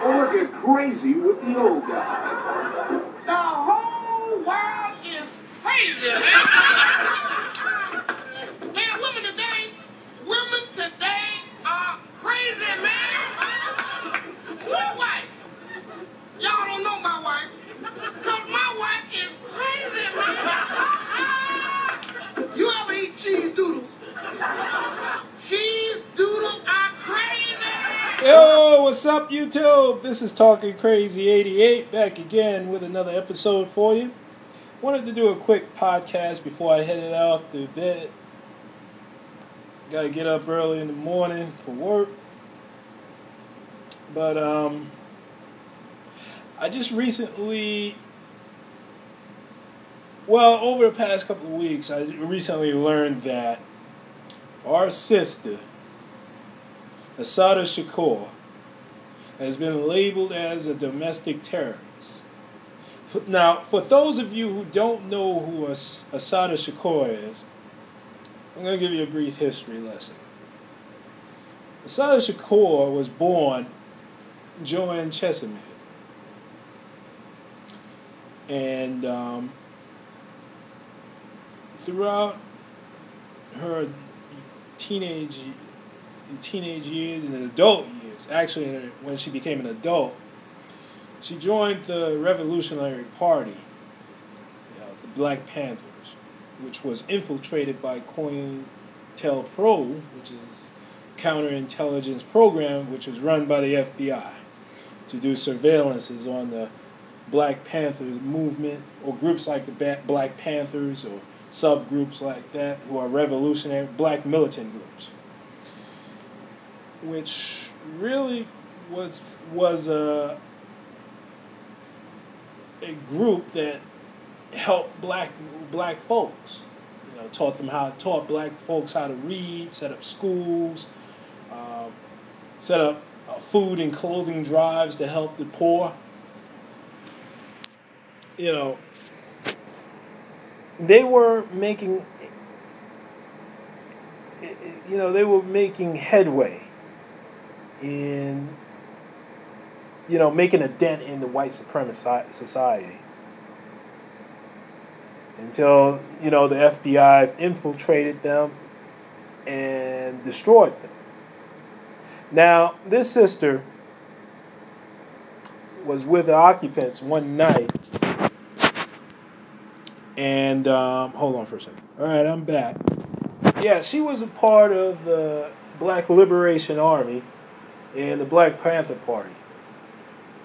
or get crazy with the old guy. The whole world is crazy, man. Man, women today are crazy, man. My wife, y'all don't know my wife, because my wife is crazy, man. You ever eat cheese doodles? Cheese doodles are crazy. Yo, what's up, YouTube? This is Talking Crazy 88, back again with another episode for you. Wanted to do a quick podcast before I headed out to bed. Gotta get up early in the morning for work. But I just recently, over the past couple of weeks, I recently learned that our sister, Assata Shakur, has been labeled as a domestic terrorist. Now, for those of you who don't know who Assata Shakur is, I'm going to give you a brief history lesson. Assata Shakur was born Joanne Chesimard. And throughout her teenage years and adult years, actually when she became an adult, she joined the Revolutionary Party, the Black Panthers, which was infiltrated by COINTELPRO, which is counterintelligence program, which was run by the FBI to do surveillances on the Black Panthers movement, or groups like the Black Panthers, or subgroups like that, who are revolutionary black militant groups, which really was a group that helped black folks. Taught black folks how to read, set up schools, set up food and clothing drives to help the poor. They were making headway in, making a dent in the white supremacist society. Until, the FBI infiltrated them and destroyed them. Now, this sister was with the occupants one night. And, hold on for a second. All right, I'm back. Yeah, she was a part of the Black Liberation Army and the Black Panther Party.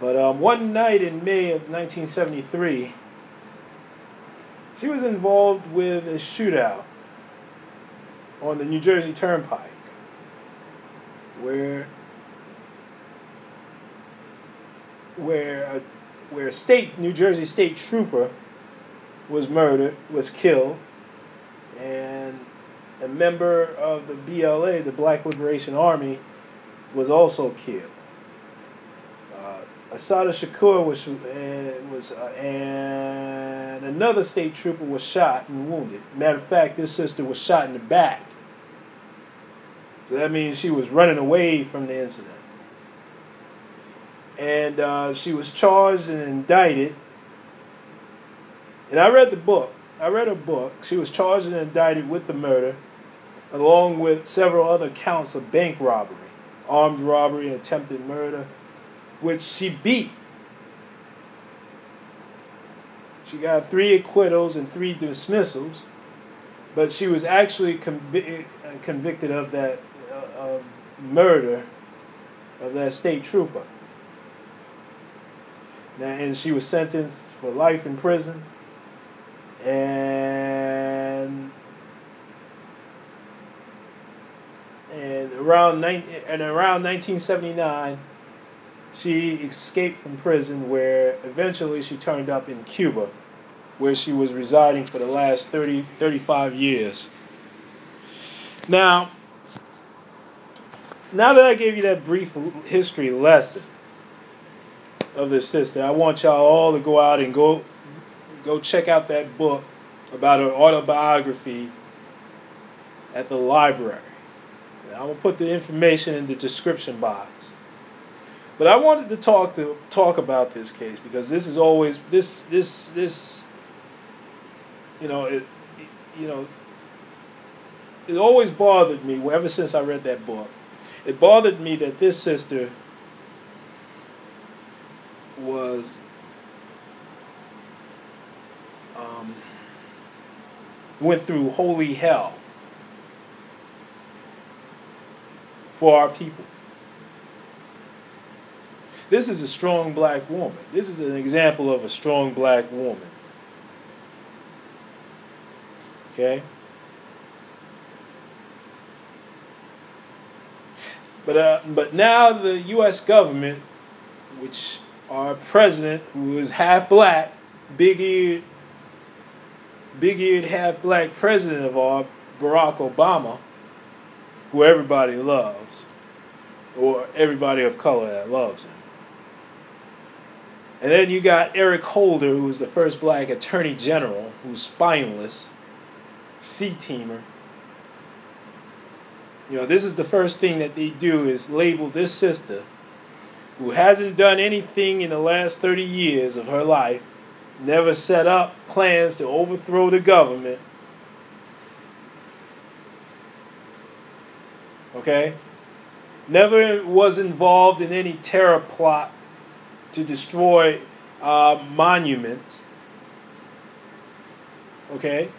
But one night in May of 1973, she was involved with a shootout on the New Jersey Turnpike, where a New Jersey state trooper was killed, and a member of the BLA, the Black Liberation Army, was also killed. Assata Shakur and another state trooper was shot and wounded. Matter of fact, this sister was shot in the back. So that means she was running away from the incident. And she was charged and indicted. And I read her book. She was charged and indicted with the murder, along with several other counts of bank robbery, armed robbery, and attempted murder, which she beat. She got 3 acquittals and 3 dismissals, but she was actually convicted of that of murder of that state trooper. Now, and she was sentenced for life in prison. And around 1979, she escaped from prison, where eventually she turned up in Cuba, where she was residing for the last 35 years. Now that I gave you that brief history lesson of this sister, I want y'all all to go out and go check out that book about her autobiography at the library. I'm going to put the information in the description box. But I wanted to talk about this case because this is always this you know it you know it always bothered me ever since I read that book. It bothered me that this sister was went through holy hell for our people. This is a strong black woman. This is an example of a strong black woman. Okay? But now the U.S. government, which our president, who is half black, big-eared, half black president of our, Barack Obama, who everybody loves, or everybody of color that loves him. And then you got Eric Holder, who was the first black attorney general, who's spineless, C-teamer. You know, this is the first thing that they do is label this sister, who hasn't done anything in the last 30 years of her life, never set up plans to overthrow the government. Okay? Never was involved in any terror plot to destroy monuments. Okay?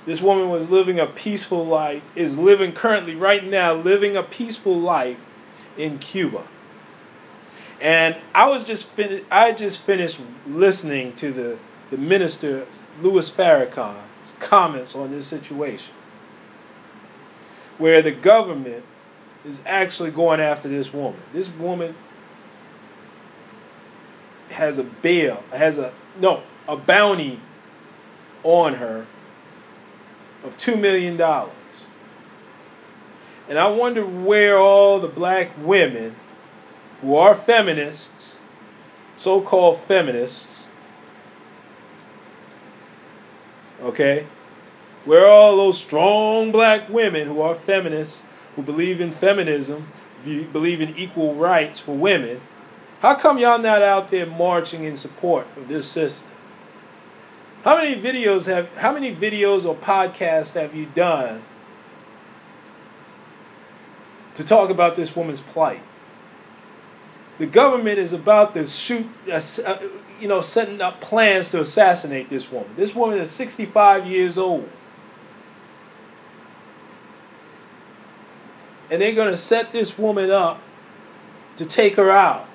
This woman was living a peaceful life, is living currently, right now, living a peaceful life in Cuba. And I just finished listening to the minister, Louis Farrakhan's comments on this situation, where the government is actually going after this woman. This woman has a bounty on her of $2 million. And I wonder where all the black women who are feminists, so-called feminists, okay, where are all those strong black women who are feminists, who believe in feminism, believe in equal rights for women? How come y'all not out there marching in support of this sister? How many videos or podcasts have you done to talk about this woman's plight? The government is about to setting up plans to assassinate this woman. This woman is 65 years old. And they're going to set this woman up to take her out.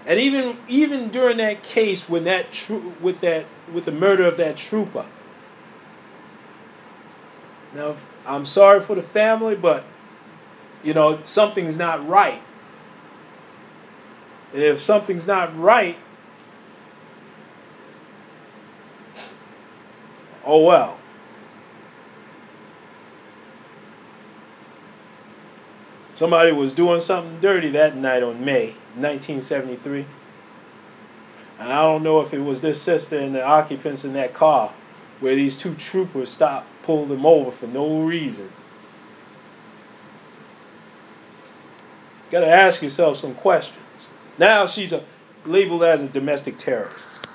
And even during that case, when with the murder of that trooper. Now, I'm sorry for the family, but something's not right. And if something's not right, oh well. Somebody was doing something dirty that night on May 1973. And I don't know if it was this sister and the occupants in that car where these two troopers pulled them over for no reason. Got to ask yourself some questions. Now she's labeled as a domestic terrorist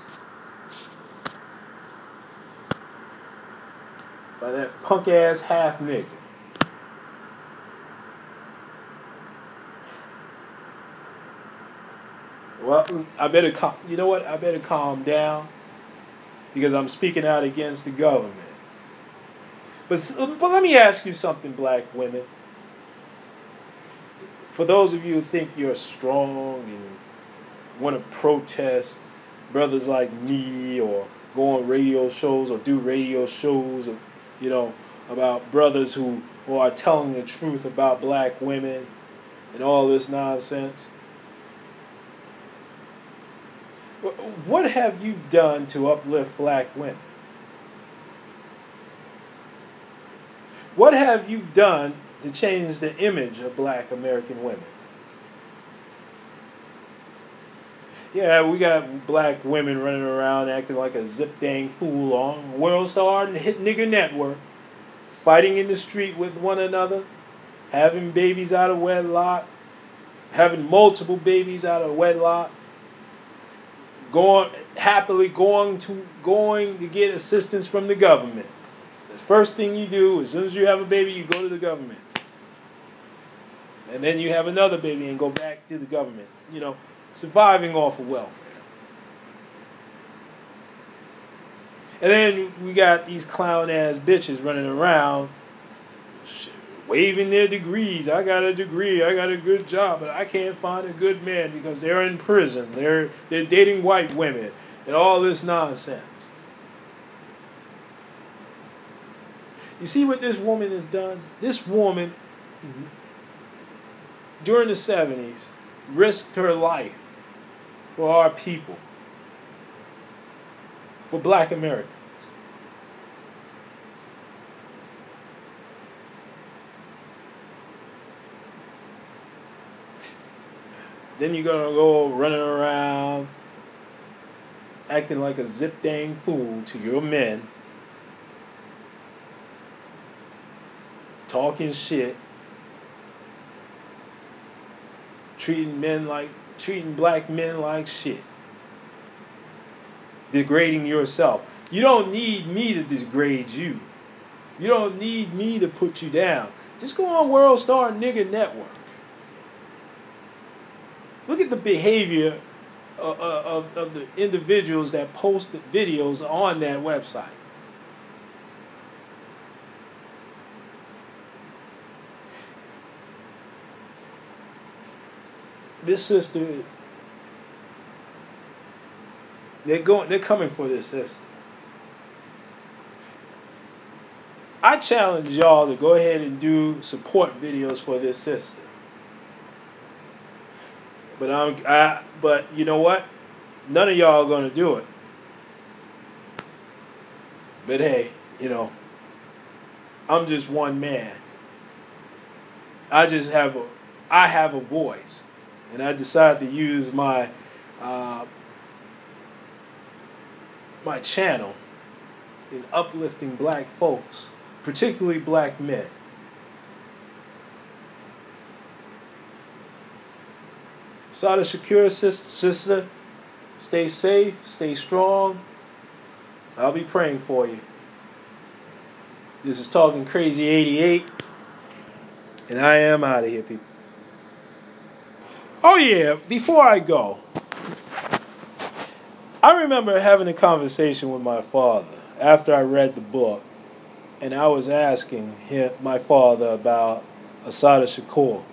by that punk ass half nigga. Well, I better calm down because I'm speaking out against the government. But let me ask you something, black women. For those of you who think you're strong and want to protest brothers like me, or go on radio shows or do radio shows, about brothers who are telling the truth about black women and all this nonsense. What have you done to uplift black women? What have you done to change the image of black American women? Yeah, we got black women running around acting like a zip dang fool on World Star and Hit Nigger Network, fighting in the street with one another, having babies out of wedlock, having multiple babies out of wedlock, happily going to get assistance from the government. The first thing you do, as soon as you have a baby, you go to the government. And then you have another baby and go back to the government. Surviving off of welfare. And then we got these clown-ass bitches running around waving their degrees. I got a degree. I got a good job. But I can't find a good man because they're in prison. They're dating white women. And all this nonsense. You see what this woman has done? This woman, during the 70s, risked her life for our people. For black Americans. Then you're going to go running around acting like a zip dang fool to your men. Talking shit. Treating black men like shit. Degrading yourself. You don't need me to degrade you. You don't need me to put you down. Just go on World Star Nigga Network. Look at the behavior of the individuals that post the videos on that website. This sister, they're coming for this sister. I challenge y'all to go ahead and do support videos for this sister. But you know what? None of y'all are gonna do it. But hey, I'm just one man. I have a voice, and I decided to use my channel in uplifting black folks, particularly black men. Assata Shakur, sister, stay safe, stay strong. I'll be praying for you. This is Talking Crazy 88, and I am out of here, people. Oh yeah, before I go, I remember having a conversation with my father after I read the book, and I was asking my father about Assata Shakur.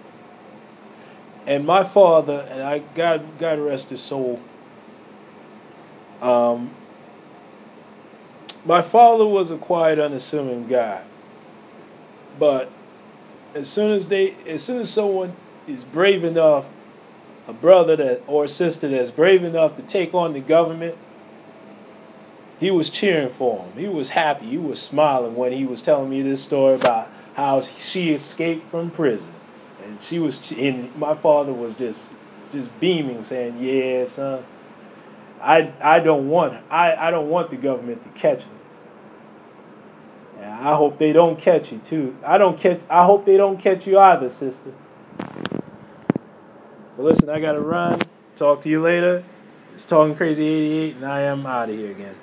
And my father, and God rest his soul, my father was a quiet, unassuming guy. But as soon as someone is brave enough, a brother or a sister that's brave enough to take on the government, he was cheering for him. He was happy. He was smiling when he was telling me this story about how she escaped from prison. And my father was just beaming, saying, "Yeah, son, I don't want the government to catch me. And I hope they don't catch you too. I hope they don't catch you either, sister." But listen, I gotta run. Talk to you later. It's Talking Crazy 88, and I am out of here again.